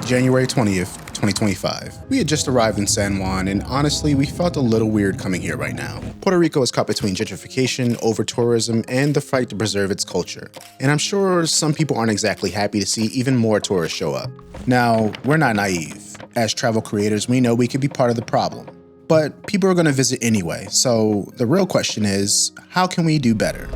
January 20th, 2025. We had just arrived in San Juan, and honestly, we felt a little weird coming here right now. Puerto Rico is caught between gentrification, over-tourism, and the fight to preserve its culture. And I'm sure some people aren't exactly happy to see even more tourists show up. Now, we're not naive. As travel creators, we know we could be part of the problem. But people are going to visit anyway, so the real question is, how can we do better?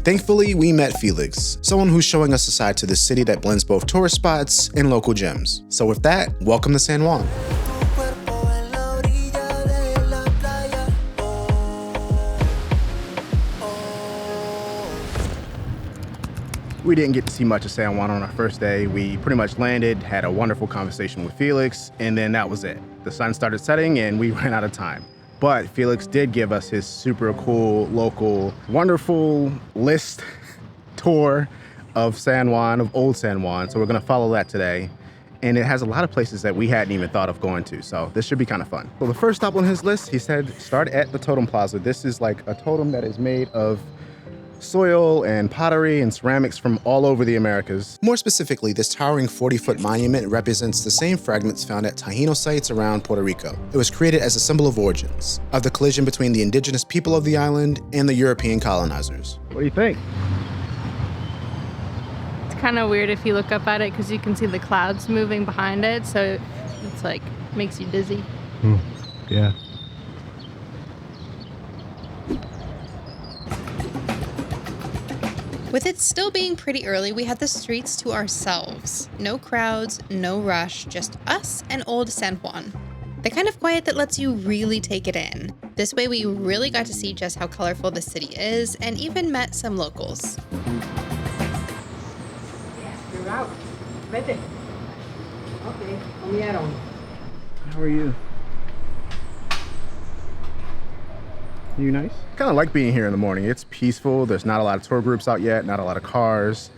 Thankfully, we met Felix, someone who's showing us a side to the city that blends both tourist spots and local gems. So with that, welcome to San Juan. We didn't get to see much of San Juan on our first day. We pretty much landed, had a wonderful conversation with Felix, and then that was it. The sun started setting and we ran out of time. But Felix did give us his super cool, local, wonderful list tour of San Juan, of old San Juan. So we're gonna follow that today. And it has a lot of places that we hadn't even thought of going to. So this should be kind of fun. So the first stop on his list, he said, start at the Totem Plaza. This is like a totem that is made of soil and pottery and ceramics from all over the Americas. More specifically, this towering 40-foot monument represents the same fragments found at Taino sites around Puerto Rico. It was created as a symbol of origins, of the collision between the indigenous people of the island and the European colonizers. What do you think? It's kind of weird if you look up at it because you can see the clouds moving behind it, so it's like makes you dizzy. Yeah. With it still being pretty early, we had the streets to ourselves. No crowds, no rush, just us and old San Juan. The kind of quiet that lets you really take it in. This way we really got to see just how colorful the city is and even met some locals. You're out. Vete. Okay, comieron. How are you? You nice? Kind of like being here in the morning. It's peaceful. There's not a lot of tour groups out yet, not a lot of cars.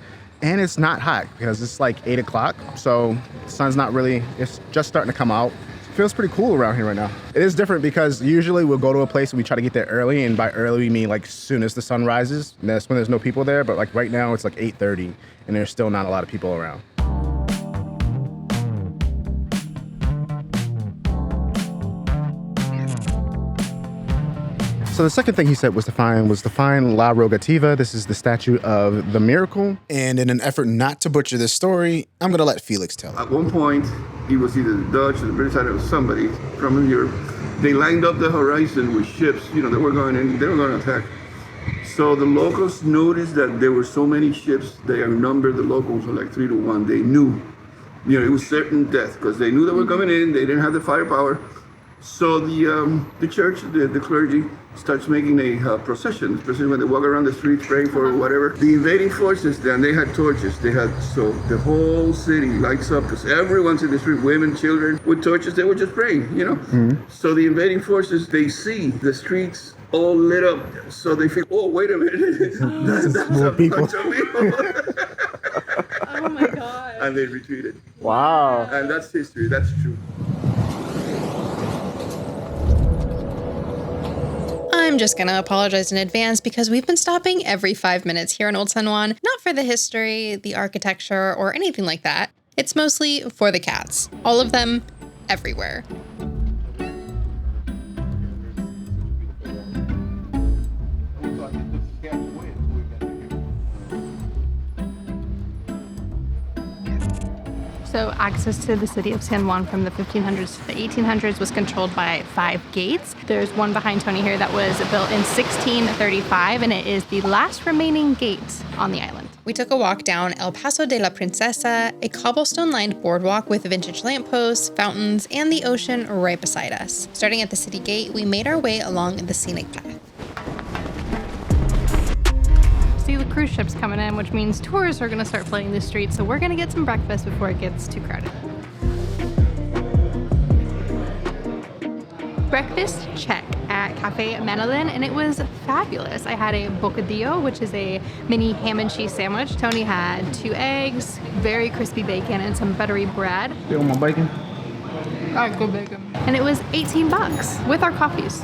And it's not hot because it's like 8 o'clock. So the sun's not really, it's just starting to come out. It feels pretty cool around here right now. It is different because usually we'll go to a place and we try to get there early. And by early, we mean like soon as the sun rises. And that's when there's no people there. But like right now it's like 8:30 and there's still not a lot of people around. So the second thing he said was to find La Rogativa. This is the statue of the miracle. And in an effort not to butcher this story, I'm gonna let Felix tell it. At one point, it was either the Dutch or the British side or somebody from Europe. They lined up the horizon with ships, that were going in, they were going to attack. So the locals noticed that there were so many ships, they outnumbered the locals were like 3 to 1. They knew, it was certain death because they knew they were coming in, they didn't have the firepower. So the church, the clergy, starts making a procession, especially when they walk around the streets praying for whatever. The invading forces, then they had torches. So the whole city lights up because everyone's in the street, women, children, with torches. They were just praying, Mm-hmm. So the invading forces, they see the streets all lit up. So they think, oh, wait a minute, that's more a people. bunch of people. Oh my god. And they retreated. Wow. And that's history, that's true. I'm just gonna apologize in advance because we've been stopping every 5 minutes here in Old San Juan, not for the history, the architecture, or anything like that. It's mostly for the cats. All of them, everywhere. So access to the city of San Juan from the 1500s to the 1800s was controlled by 5 gates. There's one behind Tony here that was built in 1635, and it is the last remaining gate on the island. We took a walk down El Paso de la Princesa, a cobblestone-lined boardwalk with vintage lampposts, fountains, and the ocean right beside us. Starting at the city gate, we made our way along the scenic path. See the cruise ships coming in, which means tourists are going to start flooding the streets, so we're going to get some breakfast before it gets too crowded. Breakfast check at Cafe Manolin, and it was fabulous. I had a bocadillo, which is a mini ham and cheese sandwich. Tony had 2 eggs, very crispy bacon, and some buttery bread. You want my bacon? I like good bacon. And it was $18 with our coffees.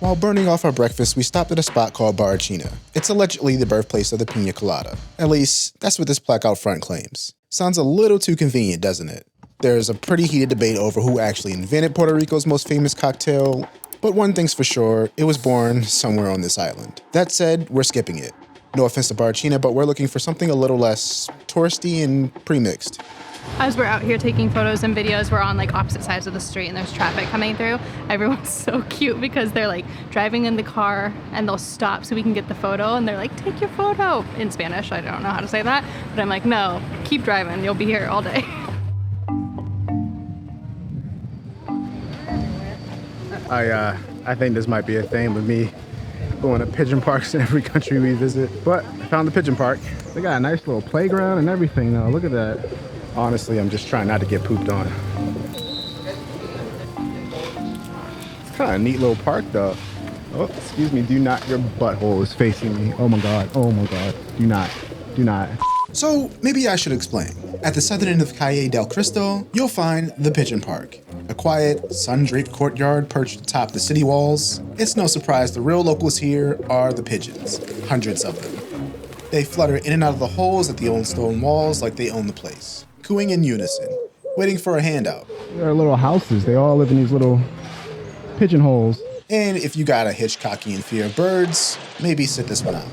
While burning off our breakfast, we stopped at a spot called Barachina. It's allegedly the birthplace of the Piña Colada. At least, that's what this plaque out front claims. Sounds a little too convenient, doesn't it? There's a pretty heated debate over who actually invented Puerto Rico's most famous cocktail, but one thing's for sure, it was born somewhere on this island. That said, we're skipping it. No offense to Barachina, but we're looking for something a little less touristy and pre-mixed. As we're out here taking photos and videos, we're on like opposite sides of the street and there's traffic coming through. Everyone's so cute because they're like driving in the car and they'll stop so we can get the photo and they're like, take your photo in Spanish. I don't know how to say that, but I'm like, no, keep driving. You'll be here all day. I think this might be a thing with me going to pigeon parks in every country we visit. But I found the pigeon park. They got a nice little playground and everything though. Look at that. Honestly, I'm just trying not to get pooped on. It's kind of a neat little park though. Oh, excuse me, do not, your butthole is facing me. Oh my God, do not. So maybe I should explain. At the southern end of Calle del Cristo, you'll find the Pigeon Park, a quiet, sun-draped courtyard perched atop the city walls. It's no surprise the real locals here are the pigeons, hundreds of them. They flutter in and out of the holes at the old stone walls like they own the place, cooing in unison, waiting for a handout. There are little houses. They all live in these little pigeonholes. And if you got a Hitchcockian fear of birds, maybe sit this one out.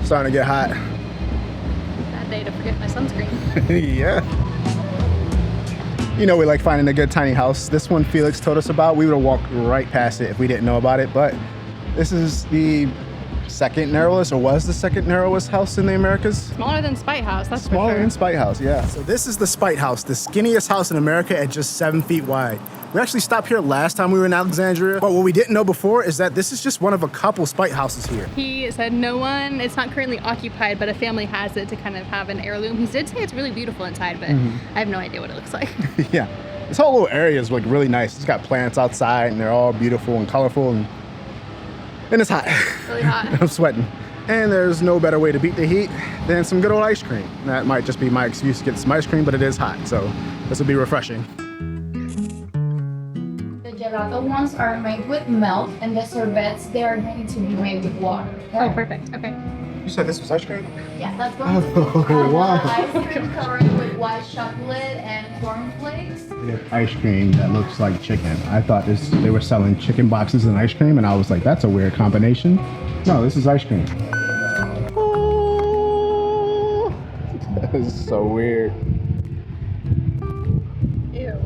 Starting to get hot. Bad day to forget my sunscreen. Yeah. You know, we like finding a good tiny house. This one Felix told us about. We would have walked right past it if we didn't know about it, but this is the second narrowest, or was the second narrowest house in the Americas. Smaller than Spite House, that's Smaller for sure. than Spite House, yeah. So this is the Spite House, the skinniest house in America at just 7 feet wide. We actually stopped here last time we were in Alexandria, but what we didn't know before is that this is just one of a couple Spite houses here. He said it's not currently occupied, but a family has it to kind of have an heirloom. He did say it's really beautiful inside, but I have no idea what it looks like. Yeah, this whole little area is like really nice. It's got plants outside and they're all beautiful and colorful, and it's hot. Really hot. I'm sweating. And there's no better way to beat the heat than some good old ice cream. That might just be my excuse to get some ice cream, but it is hot, so this will be refreshing. The gelato ones are made with milk, and the sorbets, they are going to be made with water. Oh, perfect. Okay. You said this was ice cream? Yeah, that's going to be wow. ice cream covered with white chocolate and cornflakes. Ice cream that looks like chicken. I thought they were selling chicken boxes and ice cream, and I was like, that's a weird combination. No, this is ice cream. Oh, that is so weird. Ew.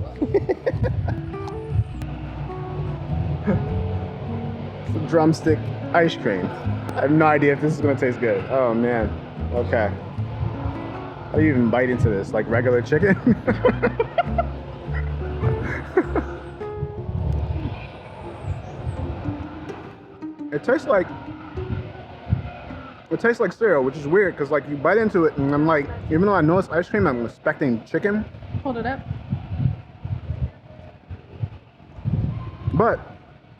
Some drumstick ice cream. I have no idea if this is gonna taste good. Oh man. Okay. How do you even bite into this? Like regular chicken? It tastes like cereal, which is weird because like you bite into it and I'm like, even though I know it's ice cream, I'm expecting chicken. Hold it up. But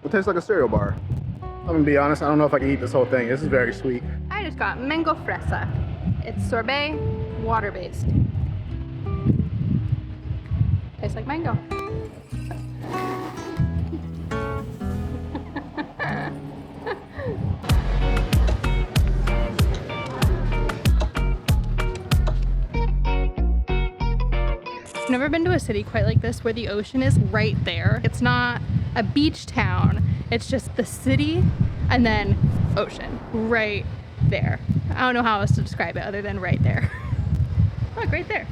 it tastes like a cereal bar. I'm gonna be honest, I don't know if I can eat this whole thing. This is very sweet. I just got mango fresa. It's sorbet, water-based. Tastes like mango. I've never been to a city quite like this where the ocean is right there. It's not a beach town. It's just the city and then ocean right there. I don't know how else to describe it other than right there. Look, right there.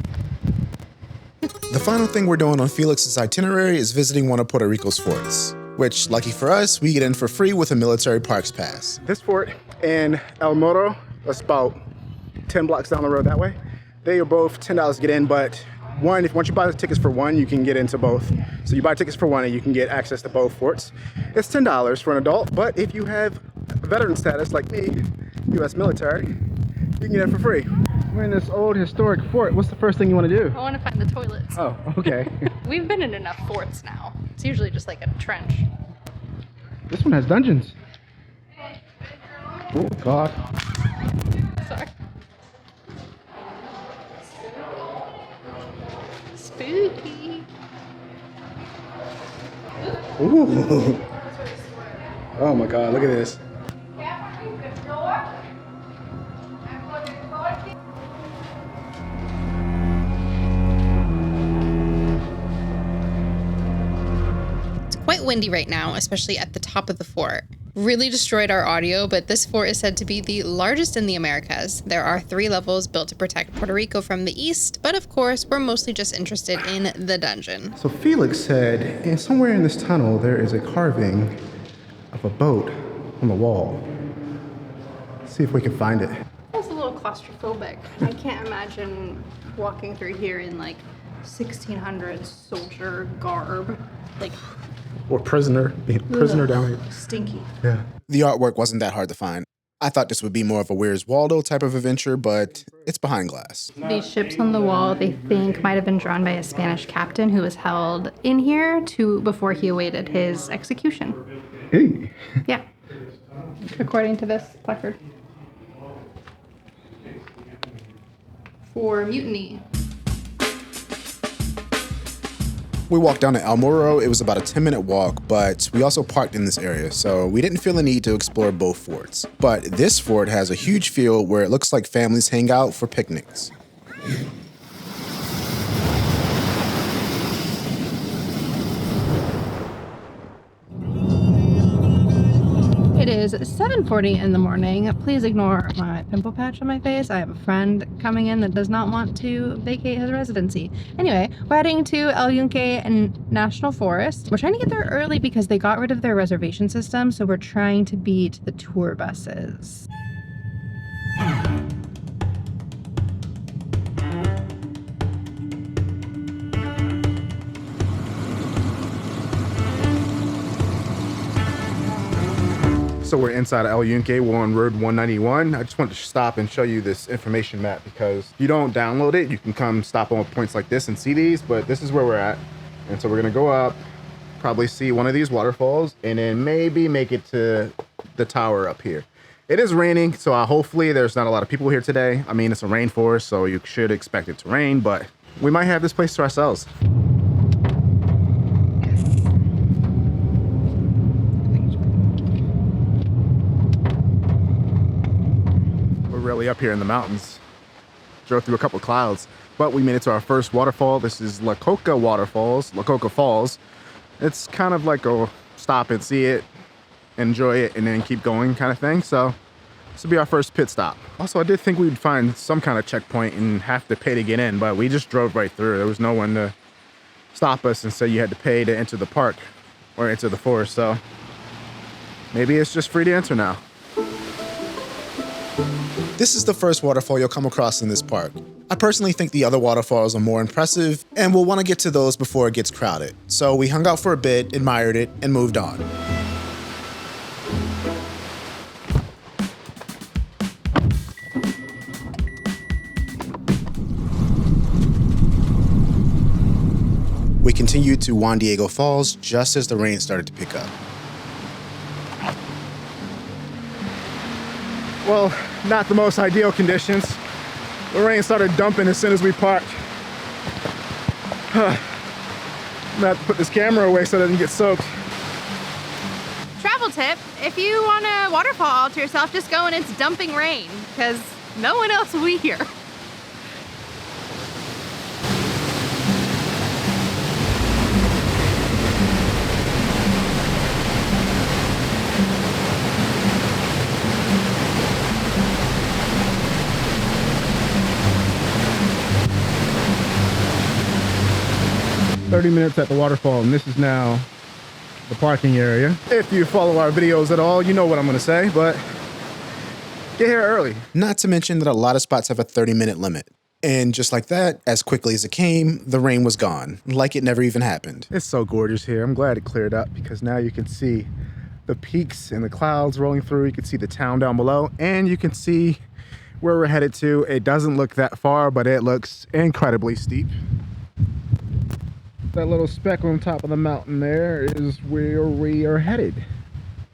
The final thing we're doing on Felix's itinerary is visiting one of Puerto Rico's forts, which, lucky for us, we get in for free with a military parks pass. This fort and El Moro, that's about 10 blocks down the road that way. They are both $10 to get in, but once you buy the tickets for one, you can get into both. So you buy tickets for one and you can get access to both forts. It's $10 for an adult, but if you have veteran status like me, US military, you can get it for free. We're in this old historic fort. What's the first thing you want to do? I want to find the toilets. Oh, okay. We've been in enough forts now. It's usually just like a trench. This one has dungeons. Oh, God. Sorry. Spooky. Ooh. Oh my God, look at this. It's quite windy right now, especially at the top of the fort. Really destroyed our audio, but this fort is said to be the largest in the Americas. There are 3 levels built to protect Puerto Rico from the east, but of course, we're mostly just interested in the dungeon. So Felix said, somewhere in this tunnel, there is a carving of a boat on the wall. Let's see if we can find it. It's a little claustrophobic. I can't imagine walking through here in like 1600s soldier garb. Like, Or prisoner down here. stinky. Yeah. The artwork wasn't that hard to find. I thought this would be more of a Where's Waldo type of adventure, but it's behind glass. These ships on the wall, they think might have been drawn by a Spanish captain who was held in here before he awaited his execution. Hey. Yeah. According to this placard. For mutiny. We walked down to El Morro. It was about a 10-minute walk, but we also parked in this area, so we didn't feel the need to explore both forts. But this fort has a huge field where it looks like families hang out for picnics. It is 7:40 in the morning. Please ignore my pimple patch on my face. I have a friend coming in that does not want to vacate his residency. Anyway, we're heading to El Yunque National Forest. We're trying to get there early because they got rid of their reservation system, so we're trying to beat the tour buses. So we're inside of El Yunque, we're on Road 191. I just wanted to stop and show you this information map because if you don't download it, you can come stop on points like this and see these, but this is where we're at. And so we're gonna go up, probably see one of these waterfalls, and then maybe make it to the tower up here. It is raining, so hopefully there's not a lot of people here today. I mean, it's a rainforest, so you should expect it to rain, but we might have this place to ourselves. Really up here in the mountains. Drove through a couple clouds, but we made it to our first waterfall. This is La Coca Falls. It's kind of like a stop and see it, enjoy it, and then keep going kind of thing. So this will be our first pit stop. Also, I did think we'd find some kind of checkpoint and have to pay to get in, but we just drove right through. There was no one to stop us and say you had to pay to enter the park or enter the forest. So maybe it's just free to enter now. This is the first waterfall you'll come across in this park. I personally think the other waterfalls are more impressive, and we'll want to get to those before it gets crowded. So we hung out for a bit, admired it, and moved on. We continued to Juan Diego Falls just as the rain started to pick up. Well, not the most ideal conditions. The rain started dumping as soon as we parked. I'm gonna have to put this camera away so it doesn't get soaked. Travel tip, if you want a waterfall all to yourself, just go when it's dumping rain, because no one else will be here. Minutes at the waterfall, and this is now the parking area. If you follow our videos at all, you know what I'm gonna say, but get here early. Not to mention that a lot of spots have a 30-minute limit. And just like that, as quickly as it came, the rain was gone, like it never even happened. It's so gorgeous here. I'm glad it cleared up because now you can see the peaks and the clouds rolling through. You can see the town down below, and you can see where we're headed to. It doesn't look that far, but it looks incredibly steep. That little speck on top of the mountain there is where we are headed.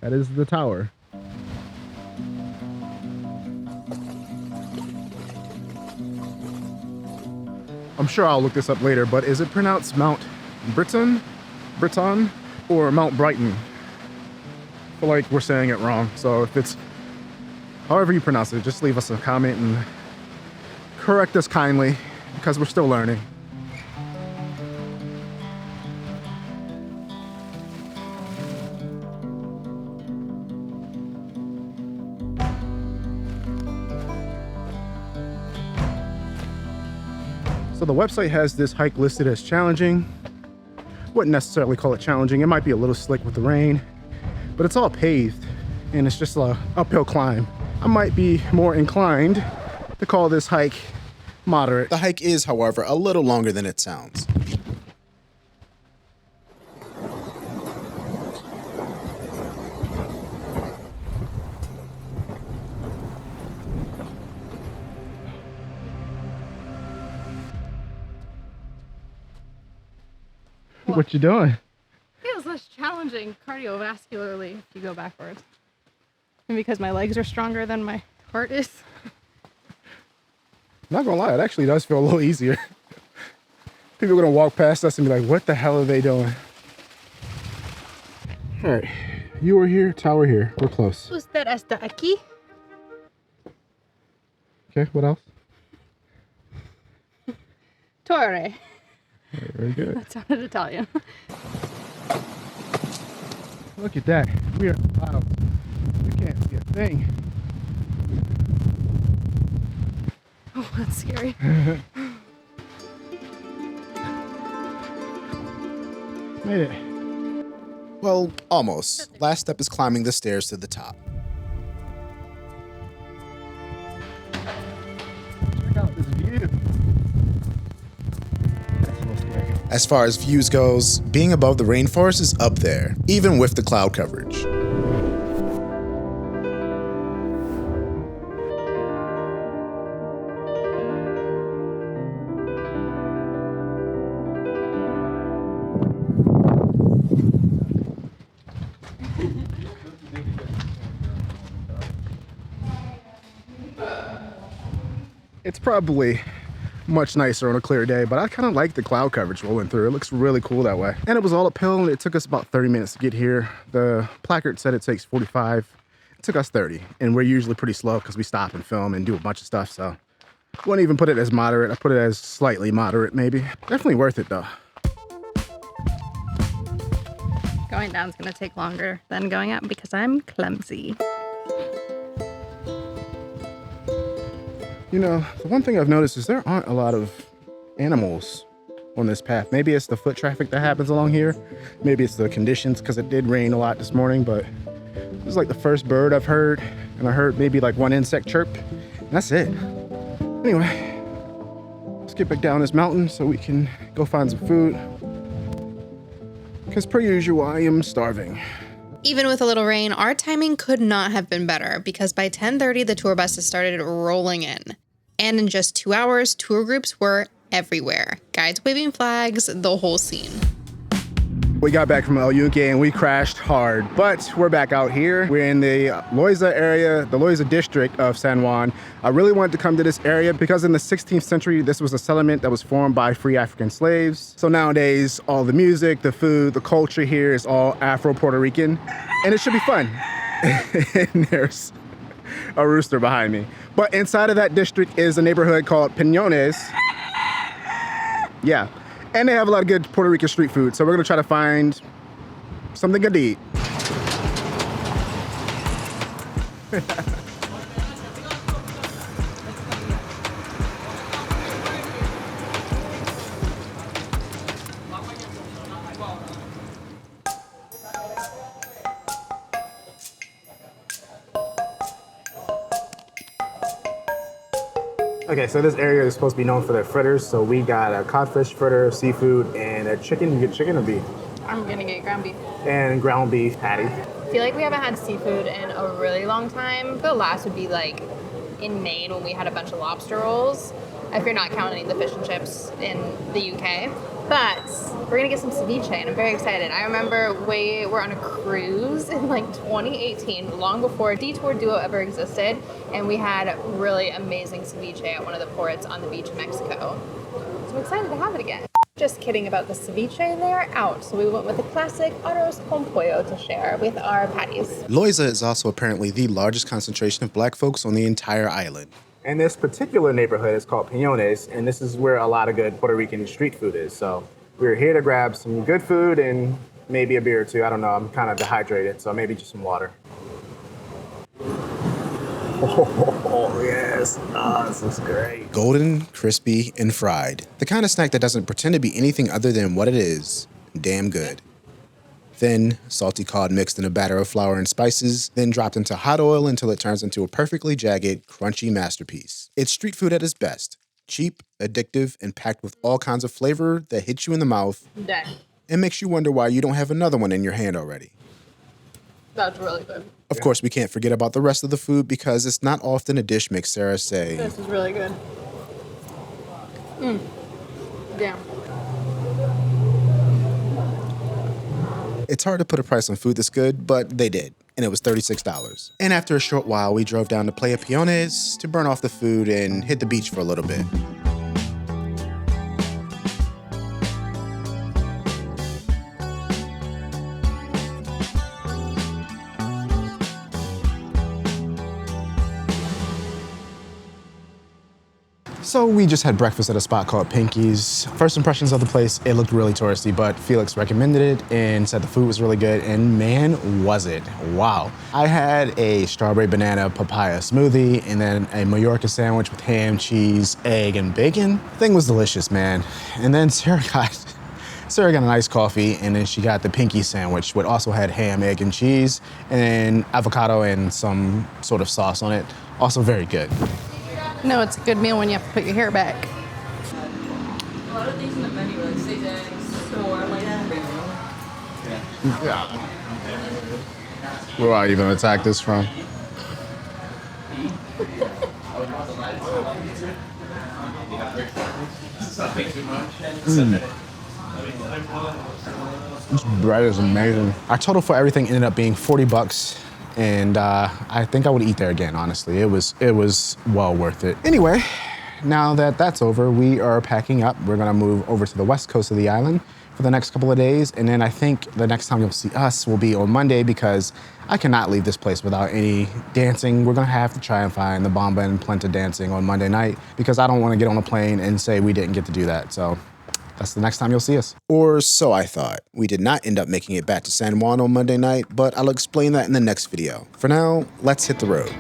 That is the tower. I'm sure I'll look this up later, but is it pronounced Mount Briton, or Mount Brighton? I feel like we're saying it wrong. So if it's however you pronounce it, just leave us a comment and correct us kindly, because we're still learning. So the website has this hike listed as challenging. Wouldn't necessarily call it challenging. It might be a little slick with the rain, but it's all paved and it's just a uphill climb. I might be more inclined to call this hike moderate. The hike is, however, a little longer than it sounds. What you doing? Feels less challenging cardiovascularly if you go backwards. And because my legs are stronger than my heart is. Not gonna lie, it actually does feel a little easier. People are gonna walk past us and be like, what the hell are they doing? All right, you are here, tower here, we're close. Usted está aquí. Okay, what else? Torre. Very good. That sounded Italian. Look at that, we are in the clouds. We can't see a thing. Oh, that's scary. Made it. Well, almost. Last step is climbing the stairs to the top. Check out this view. That's a little scary. As far as views goes, being above the rainforest is up there, even with the cloud coverage. It's probably much nicer on a clear day, but I kind of like the cloud coverage rolling through. It looks really cool that way. And it was all uphill and it took us about 30 minutes to get here. The placard said it takes 45. It took us 30, and we're usually pretty slow because we stop and film and do a bunch of stuff. So wouldn't even put it as moderate. I put it as slightly moderate maybe. Definitely worth it though. Going down is going to take longer than going up because I'm clumsy. You know, the one thing I've noticed is there aren't a lot of animals on this path. Maybe it's the foot traffic that happens along here. Maybe it's the conditions, because it did rain a lot this morning, but this is like the first bird I've heard, and I heard maybe like one insect chirp, and that's it. Anyway, let's get back down this mountain so we can go find some food, because per usual, I am starving. Even with a little rain, our timing could not have been better because by 10:30, the tour buses started rolling in. And in just 2 hours, tour groups were everywhere. Guides waving flags, the whole scene. We got back from Yunque and we crashed hard, but we're back out here. We're in the Loiza area, the Loiza district of San Juan. I really wanted to come to this area because in the 16th century, this was a settlement that was formed by free African slaves. So nowadays, all the music, the food, the culture here is all Afro-Puerto Rican, and it should be fun. And there's a rooster behind me. But inside of that district is a neighborhood called Piñones. Yeah. And they have a lot of good Puerto Rican street food. So we're gonna try to find something good to eat. Okay, so this area is supposed to be known for their fritters. So we got a codfish fritter, seafood, and a chicken. You get chicken or beef? I'm gonna get ground beef. And ground beef patty. I feel like we haven't had seafood in a really long time. The last would be like in Maine when we had a bunch of lobster rolls, if you're not counting the fish and chips in the UK. But we're gonna get some ceviche and I'm very excited. I remember we were on a cruise in like 2018, long before Detour Duo ever existed, and we had really amazing ceviche at one of the ports on the beach in Mexico. So I'm excited to have it again. Just kidding about the ceviche, they are out, so we went with the classic arroz con pollo to share with our patties. Loiza is also apparently the largest concentration of black folks on the entire island. And this particular neighborhood is called Piñones, and this is where a lot of good Puerto Rican street food is. So we're here to grab some good food and maybe a beer or two. I don't know, I'm kind of dehydrated, so maybe just some water. Oh, yes. Oh, this is great. Golden, crispy, and fried. The kind of snack that doesn't pretend to be anything other than what it is. Damn good. Thin, salty cod mixed in a batter of flour and spices, then dropped into hot oil until it turns into a perfectly jagged, crunchy masterpiece. It's street food at its best. Cheap, addictive, and packed with all kinds of flavor that hits you in the mouth Dang. and makes you wonder why you don't have another one in your hand already. That's really good. Of course, we can't forget about the rest of the food because it's not often a dish makes Sarah say, This is really good. Damn. it's hard to put a price on food that's good, but they did, and it was $36. And after a short while, we drove down to Playa Piñones to burn off the food and hit the beach for a little bit. So we just had breakfast at a spot called Pinky's. First impressions of the place, it looked really touristy, but Felix recommended it and said the food was really good, and man, was it. Wow. I had a strawberry banana papaya smoothie and then a Mallorca sandwich with ham, cheese, egg, and bacon. Thing was delicious, man. And then Sarah got a nice coffee, and then she got the Pinky sandwich, which also had ham, egg, and cheese, and avocado and some sort of sauce on it. Also very good. No, it's a good meal when you have to put your hair back. A lot of things in the menu, like 6 eggs, 4, like Yeah. Where are you going to attack this from? This bread is amazing. Our total for everything ended up being $40. And I think I would eat there again, honestly. It was well worth it. Anyway, now that that's over, we are packing up. We're gonna move over to the west coast of the island for the next couple of days. And then I think the next time you'll see us will be on Monday because I cannot leave this place without any dancing. We're gonna have to try and find the Bamba and Plenta dancing on Monday night because I don't wanna get on a plane and say we didn't get to do that. So that's the next time you'll see us. Or so I thought. We did not end up making it back to San Juan on Monday night, but I'll explain that in the next video. For now, let's hit the road.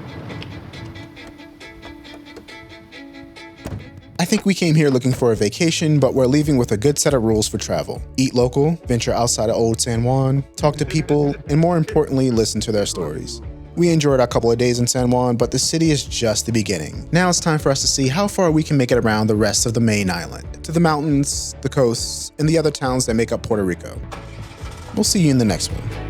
I think we came here looking for a vacation, but we're leaving with a good set of rules for travel. Eat local, venture outside of Old San Juan, talk to people, and more importantly, listen to their stories. We enjoyed our couple of days in San Juan, but the city is just the beginning. Now it's time for us to see how far we can make it around the rest of the main island, to the mountains, the coasts, and the other towns that make up Puerto Rico. We'll see you in the next one.